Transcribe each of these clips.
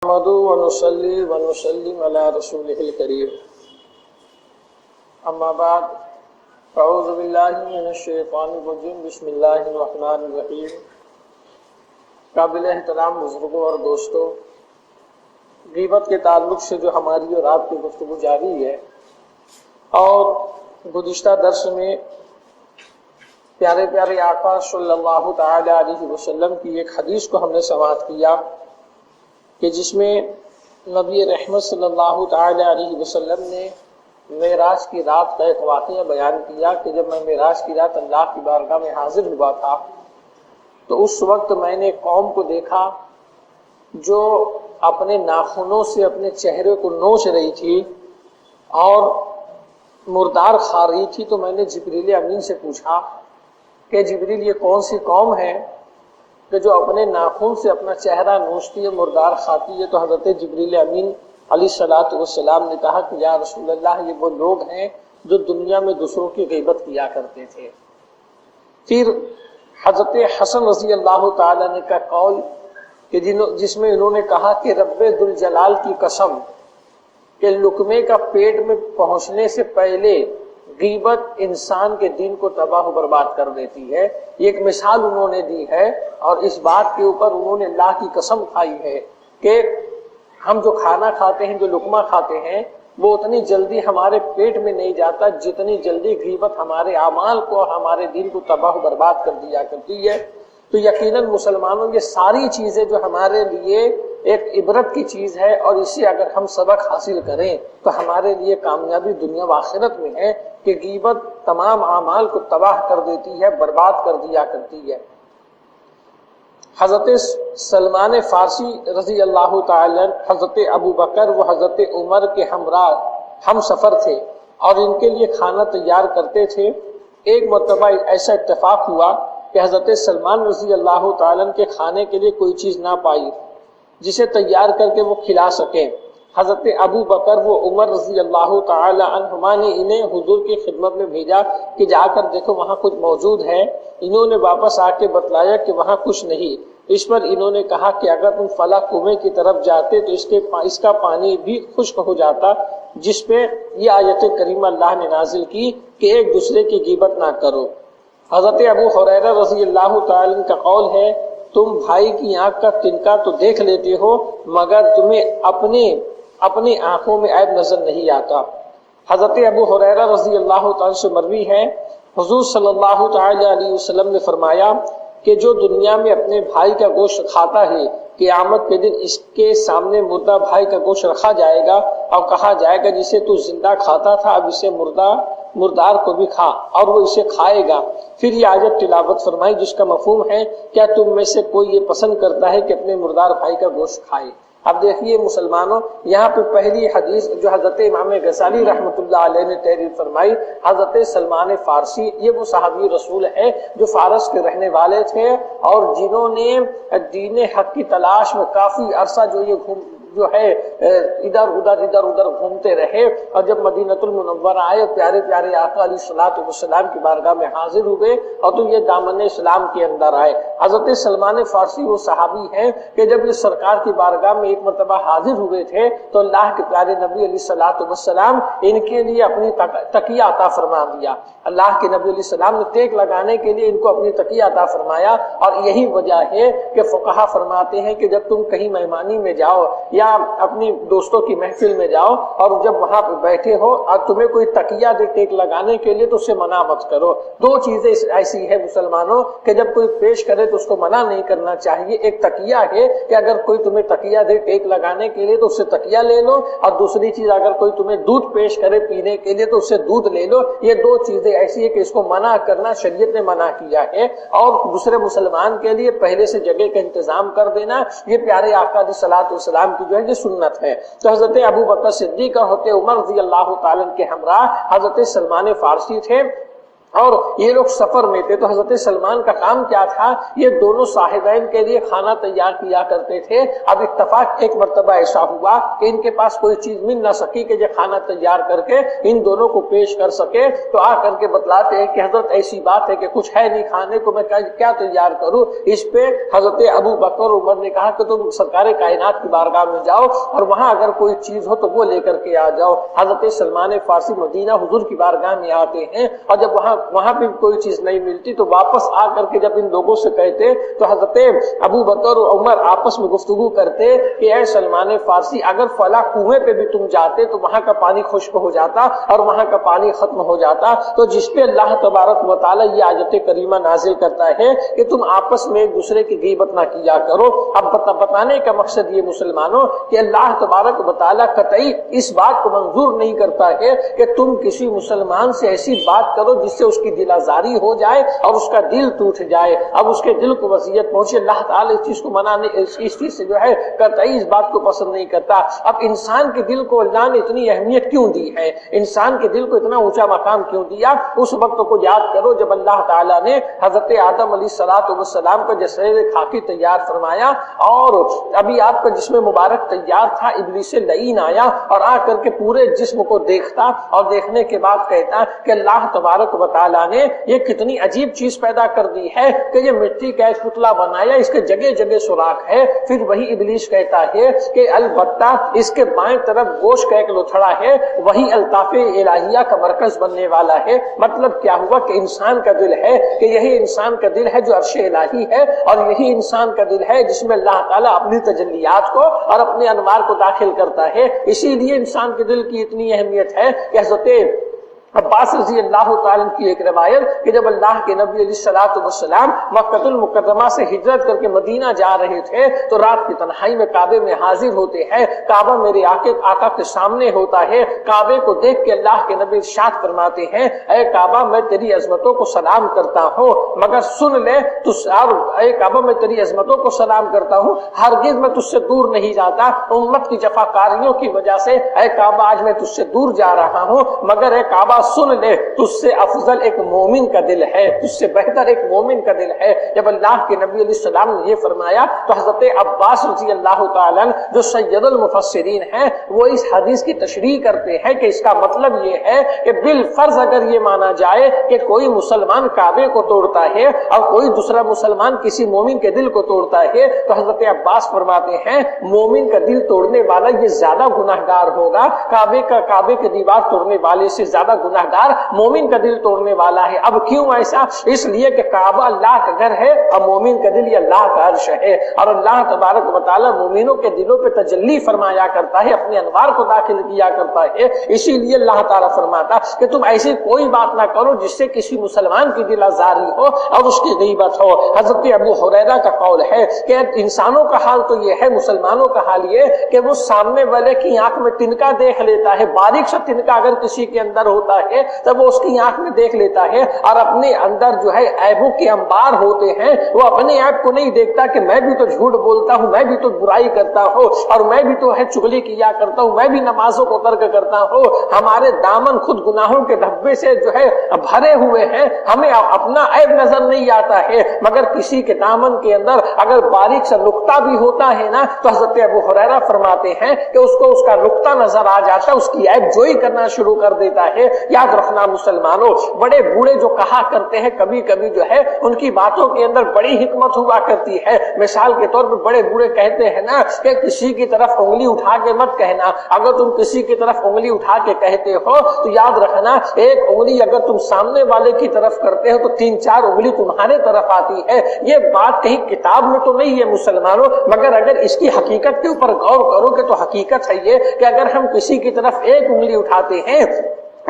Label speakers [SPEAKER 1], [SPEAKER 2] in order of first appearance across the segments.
[SPEAKER 1] نحمده ونصلي ونسلم على رسوله الكريم اما بعد اعوذ باللہ من الشیطان الرجیم بسم اللہ الرحمن الرحیم۔ قابل احترام بزرگوں اور دوستوں، غیبت کے تعلق سے جو ہماری اور آپ کی گفتگو جاری ہے، اور گزشتہ درس میں پیارے پیارے آقا صلی اللہ تعالی علیہ وسلم کی ایک حدیث کو ہم نے سماعت کیا کہ جس میں نبی رحمت صلی اللہ تعالی علیہ وسلم نے معراج کی رات کا ایک واقعہ بیان کیا کہ جب میں معراج کی رات اللہ کی بارگاہ میں حاضر ہوا تھا تو اس وقت میں نے قوم کو دیکھا جو اپنے ناخنوں سے اپنے چہرے کو نوچ رہی تھی اور مردار کھا رہی تھی۔ تو میں نے جبریل امین سے پوچھا کہ جبریل یہ کون سی قوم ہے کہ جو اپنے ناخن سے اپنا چہرہ نوچتی ہے، مردار کھاتی ہے؟ تو حضرت جبریل امین علیہ الصلوۃ والسلام نے کہا کہ یا رسول اللہ، یہ وہ لوگ ہیں جو دنیا میں دوسروں کی غیبت کیا کرتے تھے۔ پھر حضرت حسن رضی اللہ تعالیٰ نے کا قول کہ جس میں انہوں نے کہا کہ رب ذوالجلال کی قسم کہ لقمے کا پیٹ میں پہنچنے سے پہلے غیبت انسان کے دین کو تباہ و برباد کر دیتی ہے۔ یہ ایک مثال انہوں نے دی ہے، اور اس بات کے اوپر انہوں نے اللہ کی قسم کھائی ہے کہ ہم جو کھانا کھاتے ہیں، جو لقمہ کھاتے ہیں، وہ اتنی جلدی ہمارے پیٹ میں نہیں جاتا جتنی جلدی غیبت ہمارے اعمال کو اور ہمارے دین کو تباہ و برباد کر دیا کرتی ہے۔ تو یقیناً مسلمانوں، یہ ساری چیزیں جو ہمارے لیے ایک عبرت کی چیز ہے، اور اسے اگر ہم سبق حاصل کریں تو ہمارے لیے کامیابی دنیا و آخرت میں ہے کہ غیبت تمام اعمال کو تباہ کر دیتی ہے، برباد کر دیا کرتی ہے۔ حضرت سلمان فارسی رضی اللہ تعالی حضرت ابو بکر و حضرت عمر کے ہمراہ ہم سفر تھے اور ان کے لیے کھانا تیار کرتے تھے۔ ایک مرتبہ ایسا اتفاق ہوا کہ حضرت سلمان رضی اللہ تعالیٰ کے کھانے کے لیے کوئی چیز نہ پائی جسے تیار کر کے وہ کھلا سکیں۔ حضرت ابو بکر و عمر رضی اللہ تعالی عنہما نے انہیں حضور کی خدمت میں بھیجا کہ جا کر دیکھو وہاں کچھ موجود ہے۔ انہوں نے واپس آ کے بتلایا کہ وہاں کچھ نہیں۔ اس پر انہوں نے کہا کہ اگر تم فلاں کنویں کی طرف جاتے تو اس کا پانی بھی خشک ہو جاتا، جس پہ یہ آیت کریمہ اللہ نے نازل کی کہ ایک دوسرے کی غیبت نہ کرو۔ حضرت ابو ہریرہ رضی اللہ تعالی عنہ کا قول ہے، تم بھائی کی آنکھ کا تنکا تو دیکھ لیتے ہو مگر تمہیں اپنی آنکھوں میں عیب نظر نہیں آتا۔ حضرت ابو ہریرہ رضی اللہ تعالی سے مروی ہے، حضور صلی اللہ تعالی علیہ وسلم نے فرمایا کہ جو دنیا میں اپنے بھائی کا گوشت کھاتا ہے، قیامت کے دن اس کے سامنے مردہ بھائی کا گوشت رکھا جائے گا اور کہا جائے گا جسے تو زندہ کھاتا تھا اب اسے مردار کو بھی کھا، اور وہ اسے کھائے گا۔ پھر یہ آیت تلاوت فرمائی جس کا مفہوم ہے، کیا تم میں سے کوئی یہ پسند کرتا ہے کہ اپنے مردار بھائی کا گوشت کھائے؟ اب دیکھیے مسلمانوں، یہاں پہ پہلی حدیث جو حضرت امام غزالی رحمۃ اللہ علیہ نے تحریر فرمائی، حضرت سلمان فارسی، یہ وہ صحابی رسول ہے جو فارس کے رہنے والے تھے اور جنہوں نے دین حق کی تلاش میں کافی عرصہ جو ہے ادھر ادھر گھومتے رہے، اور جب مدینۃ المنورہ آئے پیارے پیارے آقا علیہ الصلوۃ والسلام کی بارگاہ میں حاضر ہوئے اور تو یہ دامن اسلام کے اندر آئے۔ حضرت سلمان فارسی وہ صحابی ہیں کہ جب یہ سرکار کی بارگاہ میں ایک مرتبہ حاضر ہوئے تھے تو اللہ کے پیارے نبی علیہ الصلوۃ والسلام ان کے لیے اپنی تکیہ عطا فرما دیا۔ اللہ کے نبی علیہ السلام نے ٹیک لگانے کے لیے ان کو اپنی تکیہ عطا فرمایا، اور یہی وجہ ہے کہ فقہا فرماتے ہیں کہ جب تم کہیں مہمانی میں جاؤ یا اپنی دوستوں کی محفل میں جاؤ اور جب وہاں پہ بیٹھے ہو اور تمہیں کوئی تکیہ دے ٹیک لگانے کے لیے تو اسے منع مت کرو۔ دو چیزیں ایسی ہے مسلمانوں کہ جب کوئی پیش کرے تو اس کو منع نہیں کرنا چاہیے۔ ایک تکیہ ہے کہ اگر کوئی تمہیں تکیہ دے ٹیک لگانے کے لیے تو اس سے تکیہ لے لو، اور دوسری چیز اگر کوئی تمہیں دودھ پیش کرے پینے کے لیے تو اس سے دودھ لے لو۔ یہ دو چیزیں ایسی ہے کہ اس کو منع کرنا شریعت نے منع کیا ہے، اور دوسرے مسلمان کے لیے پہلے سے جگہ کا انتظام کر دینا یہ پیارے آقا علیہ الصلوۃ والسلام کی جو ہے یہ سنت ہے۔ تو حضرت ابو بکر صدیق اور حضرت عمر رضی اللہ تعالیٰ کے ہمراہ حضرت سلمان فارسی تھے۔ اور یہ لوگ سفر میں تھے تو حضرت سلمان کا کام کیا تھا، یہ دونوں صاحبین کے لیے کھانا تیار کیا کرتے تھے۔ اب اتفاق ایک مرتبہ ایسا ہوا کہ ان کے پاس کوئی چیز مل نہ سکی کہ یہ کھانا تیار کر کے ان دونوں کو پیش کر سکے، تو آ کر کے بتلاتے ہیں کہ حضرت ایسی بات ہے کہ کچھ ہے نہیں کھانے کو، میں کیا تیار کروں؟ اس پہ حضرت ابو بکر عمر نے کہا کہ تم سرکار کائنات کی بارگاہ میں جاؤ اور وہاں اگر کوئی چیز ہو تو وہ لے کر کے آ جاؤ۔ حضرت سلمان فارسی مدینہ حضور کی بارگاہ میں آتے ہیں، اور جب وہاں بھی کوئی چیز نہیں ملتی تو واپس آ کر کے جب ان لوگوں سے کہتے تو حضرت ابو بکر اور عمر آپس میں گفتگو کرتے کہ اے سلمان فارسی، اگر فلاں کنویں پہ بھی تم جاتے تو وہاں کا پانی خشک ہو جاتا اور وہاں کا پانی ختم ہو جاتا، تو جس پہ اللہ تبارک و تعالیٰ یہ آیت کریمہ نازل کرتا ہے کہ تم آپس میں ایک دوسرے کی غیبت نہ کیا کرو۔ اب بتانے کا مقصد یہ مسلمانوں کہ اللہ تبارک و تعالیٰ قطعی اس بات کو منظور نہیں کرتا ہے کہ تم کسی مسلمان سے ایسی بات کرو جس سے اس کی دل آزاری ہو جائے اور اس کا دل ٹوٹ جائے، اب اس کے دل کو وصیت پہنچے۔ اللہ تعالیٰ اس چیز کو منانے، اس چیز سے جو ہے قطعی اس بات کو پسند نہیں کرتا۔ اب انسان کے دل کو اللہ نے اتنی اہمیت کیوں دی ہے، انسان کے دل کو اتنا اونچا مقام کیوں دیا؟ اس وقت کو یاد کرو جب اللہ تعالیٰ نے حضرت آدم علیہ السلام کا جسد خاکی تیار فرمایا، اور ابھی آپ کا جسم مبارک تیار تھا، ابلیس لعین آیا اور آ کر کے پورے جسم کو دیکھتا، اور دیکھنے کے بعد کہتا کہ اللہ تبارک و تعالیٰ نے یہ کتنی عجیب چیز پیدا کر دی ہے کہ یہ مٹی کا ایک پتلا بنایا، اس کے جگہ جگہ سوراخ ہے۔ پھر وہی ابلیس کہتا ہے کہ البتہ اس کے بائیں طرف گوشت کا ایک لوتھڑا ہے، وہی الطاف الہیہ کا مرکز بننے والا ہے۔ مطلب کیا ہوا کہ انسان کا دل ہے کہ یہی انسان کا دل ہے جو عرش الہی ہے، اور یہی انسان کا دل ہے جس میں اللہ تعالیٰ اپنی تجلیات کو اور اپنے انوار کو داخل کرتا ہے۔ اسی لیے انسان کے دل کی اتنی اہمیت ہے کہ حضرت عباس رضی اللہ تعالیٰ کی ایک روایت کہ جب اللہ کے نبی علیہ الصلوۃ والسلام مکہ المکرمہ سے ہجرت کر کے مدینہ جا رہے تھے تو رات کی تنہائی میں کعبے میں حاضر ہوتے ہیں، کعبہ میرے آقا کے سامنے ہوتا ہے۔ کعبے کو دیکھ کے اللہ کے نبی ارشاد فرماتے ہیں اے کعبہ میں تیری عظمتوں کو سلام کرتا ہوں، مگر سن لے اے کعبہ میں تیری عظمتوں کو سلام کرتا ہوں، ہرگز میں تجھ سے دور نہیں جاتا، امت کی جفاکاریوں کی وجہ سے اے کعبہ آج میں تجھ سے دور جا رہا ہوں، مگر اے کعبہ سن لے تجھ سے افضل ایک مومن کا دل ہے، تجھ سے بہتر ایک مومن کا دل ہے۔ جب اللہ کے نبی علیہ السلام نے یہ فرمایا تو حضرت عباس رضی اللہ تعالیٰ جو سید المفسرین ہیں وہ اس حدیث کی تشریح کرتے ہیں کہ اس کا مطلب یہ ہے کہ بالفرض اگر یہ مانا جائے کہ کوئی مسلمان کعبے کو توڑتا ہے اور کوئی دوسرا مسلمان کسی مومن کے دل کو توڑتا ہے تو حضرت عباس فرماتے ہیں مومن کا دل توڑنے والا یہ زیادہ گناہگار ہوگا، کعبے کے دیوار توڑنے والے سے زیادہ گناہگار مومن کا دل توڑنے والا ہے۔ اب کیوں ایسا؟ اس لیے کہ کعبہ اللہ کا گھر ہے اور مومن کا دل یہ اللہ کا عرش ہے، اور اللہ تبارک و تعالیٰ مومنوں کے دلوں پہ تجلی فرمایا کرتا ہے، اپنے انوار کو داخل کیا کرتا ہے۔ اسی لیے اللہ تعالیٰ فرماتا کہ تم ایسی کوئی بات نہ کرو جس سے کسی مسلمان کی دل آزاری ہو اور اس کی غیبت ہو۔ حضرت ابو ہریرہ کا قول ہے کہ انسانوں کا حال تو یہ ہے، مسلمانوں کا حال یہ کہ وہ سامنے والے کی آنکھ میں تنکا دیکھ لیتا ہے، باریک سا تنکا اگر کسی کے اندر ہوتا ہے تب وہ اس کی آنکھ میں دیکھ لیتا ہے، اور اپنے اندر جو ہے عیبوں کے انبار ہوتے ہیں، وہ اپنے عیب کو نہیں دیکھتا کہ میں بھی تو جھوٹ بولتا ہوں، میں بھی تو برائی کرتا ہوں، اور میں بھی تو ہے چغلی کیا کرتا ہوں، میں بھی نمازوں کو ترک کرتا ہوں۔ ہمارے دامن خود گناہوں کے دھبے سے جو ہے بھرے ہوئے ہیں، ہمیں اپنا عیب نظر نہیں آتا ہے، مگر کسی کے دامن کے اندر اگر باریک سا نقطہ بھی ہوتا ہے نا تو حضرت ابو ہریرہ فرماتے ہیں کہ اس کو اس کا نقطہ نظر آ جاتا ہے، اس کی عیب جوئی کرنا شروع کر دیتا ہے۔ یاد رکھنا مسلمانوں، بڑے بوڑھے جو کہا کرتے ہیں کبھی کبھی جو ہے ان کی باتوں کے اندر بڑی حکمت ہوا کرتی ہے۔ مثال کے طور پر بڑے بوڑھے کہتے ہیں نا کہ کسی کی طرف انگلی اٹھا کے مت کہنا، اگر تم کسی کی طرف انگلی اٹھا کے کہتے ہو تو یاد رکھنا ایک انگلی اگر تم سامنے والے کی طرف کرتے ہو تو 3-4 انگلی تمہارے طرف آتی ہے۔ یہ بات کہیں کتاب میں تو نہیں ہے مسلمانوں، مگر اگر اس کی حقیقت کے اوپر غور کرو کہ تو حقیقت ہے یہ کہ اگر ہم کسی کی طرف ایک انگلی اٹھاتے ہیں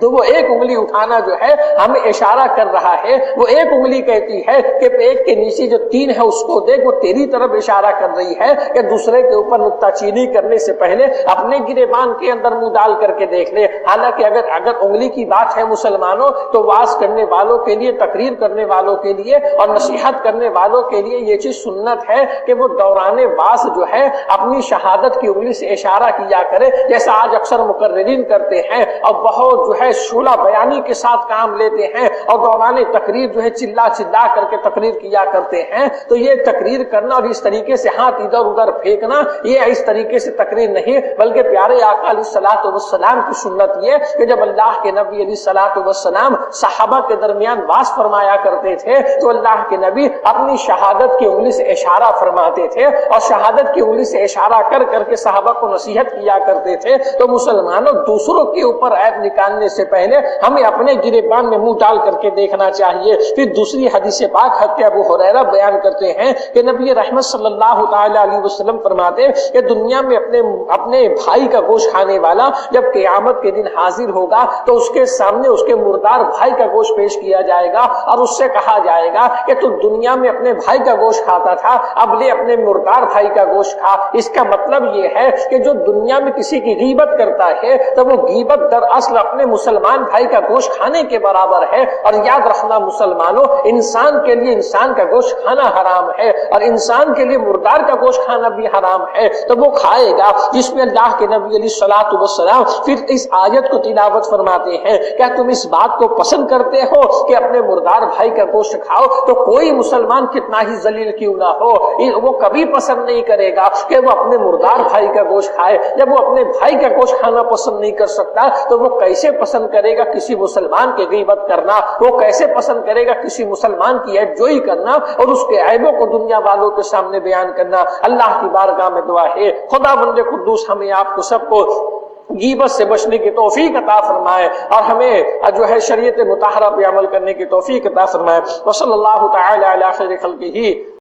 [SPEAKER 1] تو وہ ایک انگلی اٹھانا جو ہے ہمیں اشارہ کر رہا ہے، وہ ایک انگلی کہتی ہے کہ ایک کے نیچے جو 3 ہے اس کو دیکھ، وہ تیری طرف اشارہ کر رہی ہے کہ دوسرے کے اوپر نکتہ چینی کرنے سے پہلے اپنے گریبان کے اندر منہ ڈال کر کے دیکھ لے۔ حالانکہ اگر انگلی کی بات ہے مسلمانوں تو واعظ کرنے والوں کے لیے، تقریر کرنے والوں کے لیے اور نصیحت کرنے والوں کے لیے یہ چیز سنت ہے کہ وہ دوران واعظ جو ہے اپنی شہادت کی انگلی سے اشارہ کیا کرے، جیسا آج اکثر مقررین کرتے ہیں اور بہت جو ہے شعلہ بیانی کے ساتھ کام لیتے ہیں اور دوران تقریر جو ہے چلا چلا کر کے تقریر کیا کرتے ہیں، تو یہ تقریر کرنا اور اس طریقے سے ہاتھ ادھر ادھر پھینکنا یہ اس طریقے سے تقریر نہیں، بلکہ پیارے آقا علیہ الصلوۃ والسلام کی سنت یہ کہ جب اللہ کے نبی علیہ الصلوۃ والسلام صحابہ کے درمیان باز فرمایا کرتے تھے تو اللہ کے نبی اپنی شہادت کی انگلی سے اشارہ فرماتے تھے اور شہادت کی انگلی سے اشارہ کر کر کے صحابہ کو نصیحت کیا کرتے تھے۔ تو مسلمانوں، دوسروں کے اوپر عیب نکالنے سے پہلے ہمیں اپنے گریبان میں منہ ڈال کر کے دیکھنا چاہیے۔ پھر دوسری حدیث پاک حضرت ابو ہریرہ بیان کرتے ہیں کہ نبی رحمت صلی اللہ تعالی علیہ وسلم فرماتے کہ دنیا میں اپنے بھائی کا گوشت کھانے والا جب قیامت کے دن حاضر ہوگا تو اس کے سامنے اس کے مردار بھائی کا گوشت پیش کیا جائے گا اور اس سے کہا جائے گا کہ تو دنیا میں اپنے بھائی کا گوشت کھاتا تھا، اب لے اپنے مردار بھائی کا گوشت کھا۔ اس کا مطلب یہ ہے کہ جو دنیا میں کسی کی غیبت کرتا ہے تو وہ غیبت دراصل اپنے مسلمان بھائی کا گوشت کھانے کے برابر ہے۔ اور یاد رکھنا مسلمانوں، انسان کے لیے انسان کا گوشت کھانا حرام ہے اور انسان کے لیے مردار کا گوشت کھانا بھی حرام ہے، تو وہ کھائے گا جس میں اللہ کے نبی علیہ الصلوۃ والسلام پھر اس آیت کو تلاوت فرماتے ہیں، کیا تم اس بات کو پسند کرتے ہو کہ اپنے مردار بھائی کا گوشت کھاؤ؟ تو کوئی مسلمان کتنا ہی ذلیل کیوں نہ ہو، وہ کبھی پسند نہیں کرے گا کہ وہ اپنے مردار بھائی کا گوشت کھائے۔ جب وہ اپنے بھائی کا گوشت کھانا پسند نہیں کر سکتا تو وہ کیسے پسند کرے گا کسی مسلمان کی غیبت کرنا؟ وہ کیسے پسند کرے گا کسی مسلمان کی عیب جوئی کرنا اور اس کے عیبوں کو دنیا والوں کے سامنے بیان کرنا؟ اللہ کی بارگاہ میں دعا ہے خدا بند قدوس ہمیں آپ کو سب کو غیبت سے بچنے کی توفیق عطا فرمائے اور ہمیں جو ہے شریعت مطہرہ پہ عمل کرنے کی توفیق عطا فرمائے۔ وصلی اللہ تعالی علی خیر خلقہ